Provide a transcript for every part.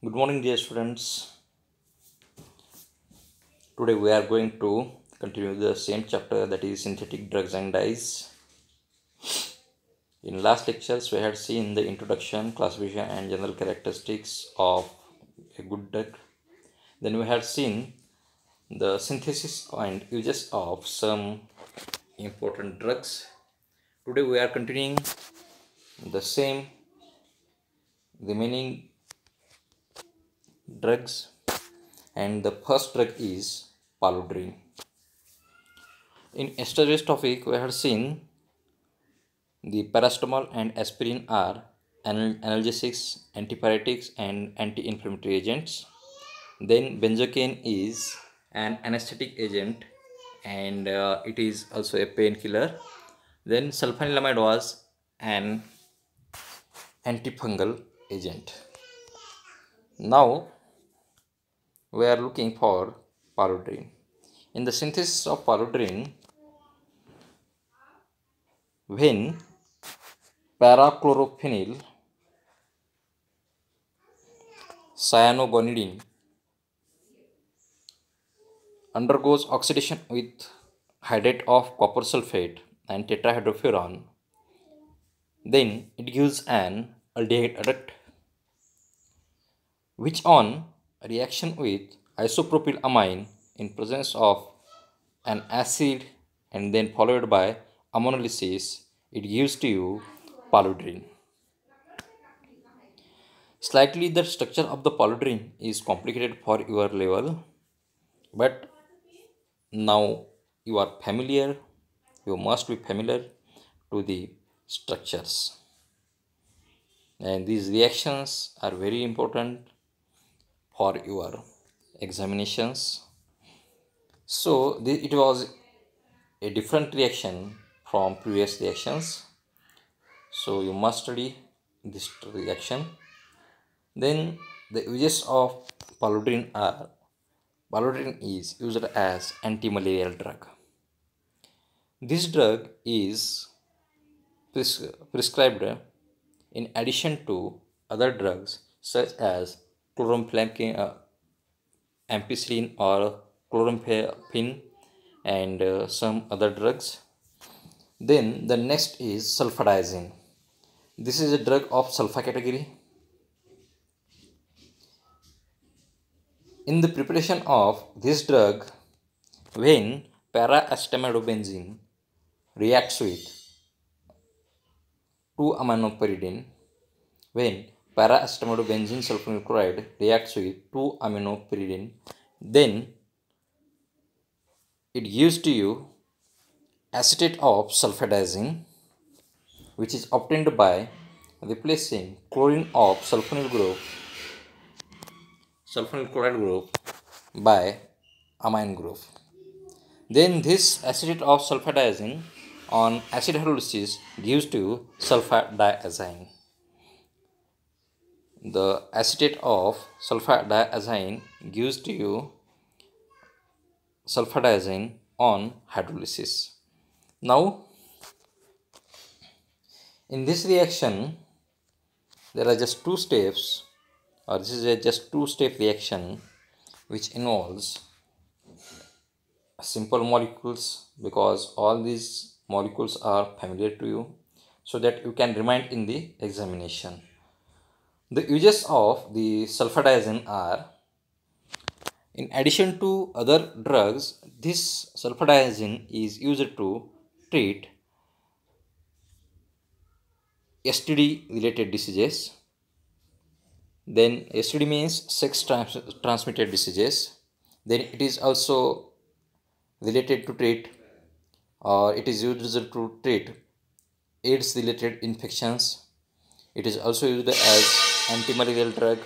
Good morning, dear students. Today we are going to continue the same chapter, that is synthetic drugs and dyes. In last lectures, we had seen the introduction, classification, and general characteristics of a good drug. Then we had seen the synthesis and uses of some important drugs. Today we are continuing the same remaining drugs, and the first drug is paludrine. In yesterday's topic, we had seen the paracetamol and aspirin are analgesics, antipyretics, and anti-inflammatory agents. Then benzocaine is an anesthetic agent, and it is also a painkiller. Then sulfanilamide was an antifungal agent. Now we are looking for paludrine. In the synthesis of paludrine, when parachlorophenyl cyanobunidine undergoes oxidation with hydrate of copper sulfate and tetrahydrofuran, then it gives an aldehyde adduct, which on reaction with isopropylamine in presence of an acid and then followed by ammonolysis, it gives to you paludrine. Slightly the structure of the paludrine is complicated for your level, but now you are familiar, you must be familiar to the structures, and these reactions are very important for your examinations. So it was a different reaction from previous reactions, so you must study this reaction. Then the uses of paludrine are: paludrine is used as anti-malarial drug. This drug is prescribed in addition to other drugs such as chlorpheniramine, ampicillin or chloramphenicillin, and some other drugs. Then the next is sulfadiazine. This is a drug of sulfa category. In the preparation of this drug, when para-acetamidobenzene reacts with 2-aminopyridine, when para-acetamidobenzene sulfonyl chloride reacts with 2-aminopyridine, then it gives to you acetate of sulfadiazine, which is obtained by replacing chlorine of sulfonyl chloride group by amine group. Then this acetate of sulfadiazine on acid hydrolysis gives to sulfadiazine. The acetate of sulfadiazine gives to you sulfadiazine on hydrolysis. Now, in this reaction, there are just two steps, or this is a just two-step reaction which involves simple molecules, because all these molecules are familiar to you, so that you can remind in the examination. The uses of the sulfadiazine are: in addition to other drugs, this sulfadiazine is used to treat STD related diseases. Then STD means sex transmitted diseases. Then it is also related to treat, or it is used to treat AIDS related infections. It is also used as antimalarial drug,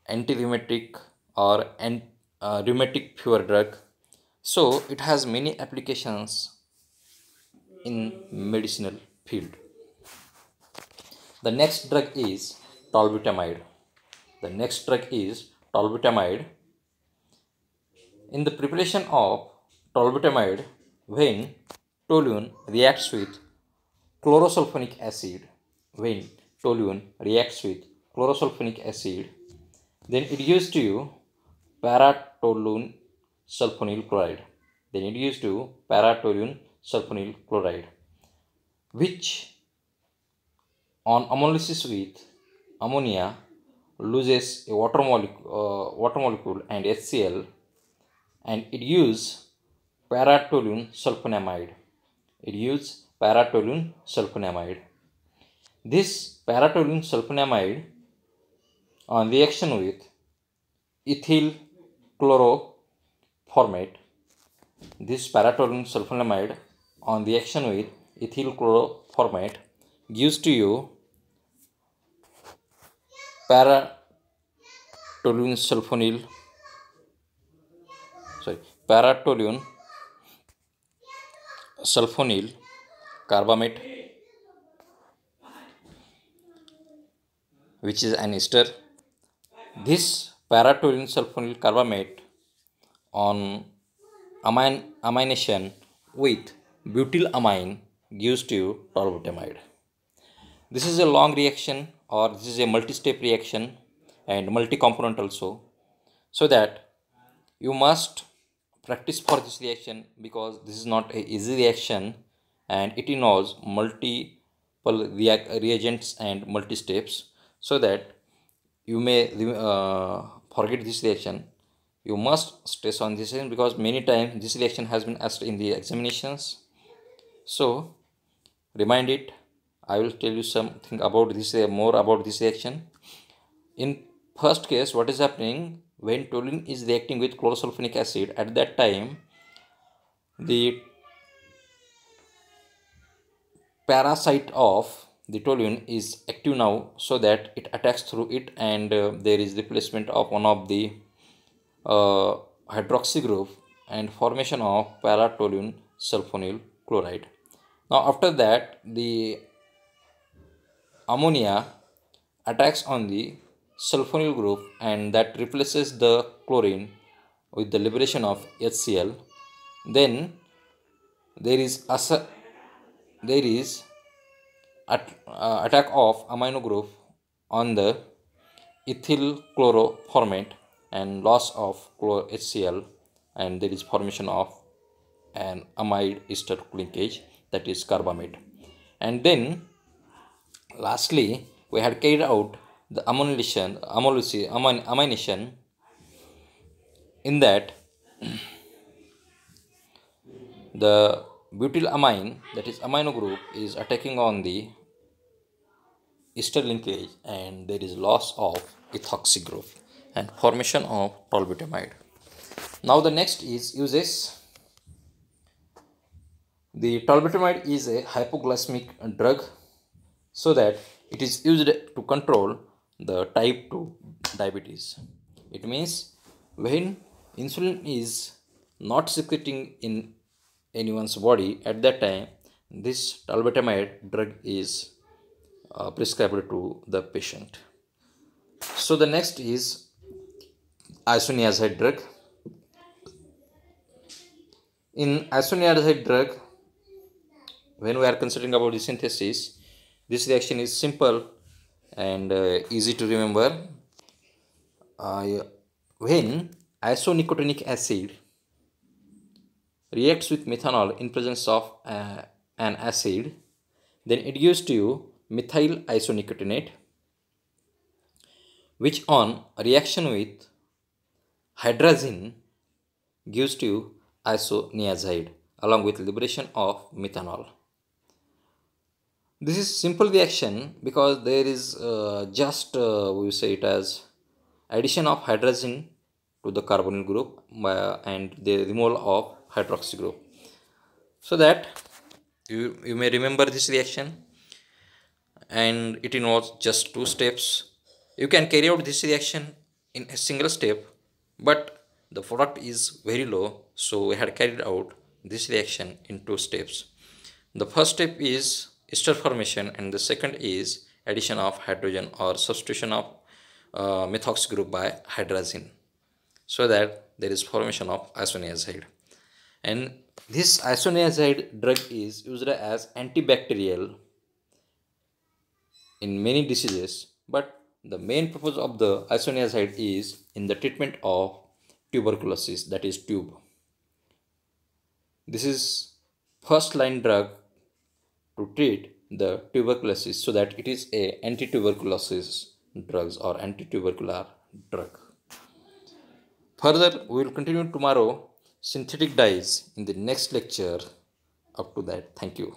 anti-rheumatic, or rheumatic fever drug. So it has many applications in medicinal field. The next drug is tolbutamide. In the preparation of tolbutamide, when toluene reacts with chlorosulfonic acid, Then it gives to you paratoluene sulfonyl chloride. Then it gives to paratoluene sulfonyl chloride, which on homolysis with ammonia loses a water molecule and HCl, and it gives paratoluene sulfonamide. It gives paratoluene sulfonamide. This paratoluene sulfonamide on reaction with ethyl chloroformate. This paratoluene sulfonamide on reaction with ethyl chloroformate gives to you paratoluene sulfonyl paratoluene sulfonyl carbamate, which is an ester. This paratoluene sulfonyl carbamate on amination with butylamine gives to you tolbutamide. This is a long reaction, or this is a multi-step reaction and multi-component also, so that you must practice for this reaction, because this is not a easy reaction and it involves multiple reagents and multi-steps, so that you may forget this reaction. You must stress on this reaction, because many times this reaction has been asked in the examinations. So remind it. I will tell you something about this, more about this reaction. In first case, what is happening when toluene is reacting with chlorosulfonic acid? At that time, the parasite of the toluene is active now, so that it attacks through it, and there is replacement of one of the hydroxy group and formation of paratoluene sulfonyl chloride. Now after that, the ammonia attacks on the sulfonyl group, and that replaces the chlorine with the liberation of HCl. Then there is attack of amino group on the ethyl chloroformate and loss of HCl, and there is formation of an amide ester linkage, that is carbamate. And then lastly, we had carried out the amination, in that the butylamine, that is amino group, is attacking on the ester linkage, and there is loss of ethoxy group and formation of tolbutamide. Now the next is uses. The tolbutamide is a hypoglycemic drug, so that it is used to control the type 2 diabetes. It means when insulin is not secreting in anyone's body, at that time this tolbutamide drug is prescribed to the patient. So the next is isoniazide drug. In isoniazide drug, when we are considering about the synthesis, this reaction is simple and easy to remember. When isonicotinic acid reacts with methanol in presence of an acid, then it gives to you methyl isonicotinate, which on reaction with hydrazine gives to you isoniazide along with liberation of methanol. This is simple reaction, because there is just we say it as addition of hydrazine to the carbonyl group and the removal of hydroxy group, so that you may remember this reaction, and it involves just 2 steps. You can carry out this reaction in a single step, but the product is very low, so we had carried out this reaction in 2 steps. The first step is ester formation, and the second is addition of hydrogen or substitution of methoxy group by hydrazine, so that there is formation of isoniazide. And this isoniazide drug is used as antibacterial in many diseases, but the main purpose of the isoniazid is in the treatment of tuberculosis, that is tube. This is first line drug to treat the tuberculosis, so that it is a anti-tuberculosis drugs or anti-tubercular drug. Further, we will continue tomorrow synthetic dyes in the next lecture. Up to that, thank you.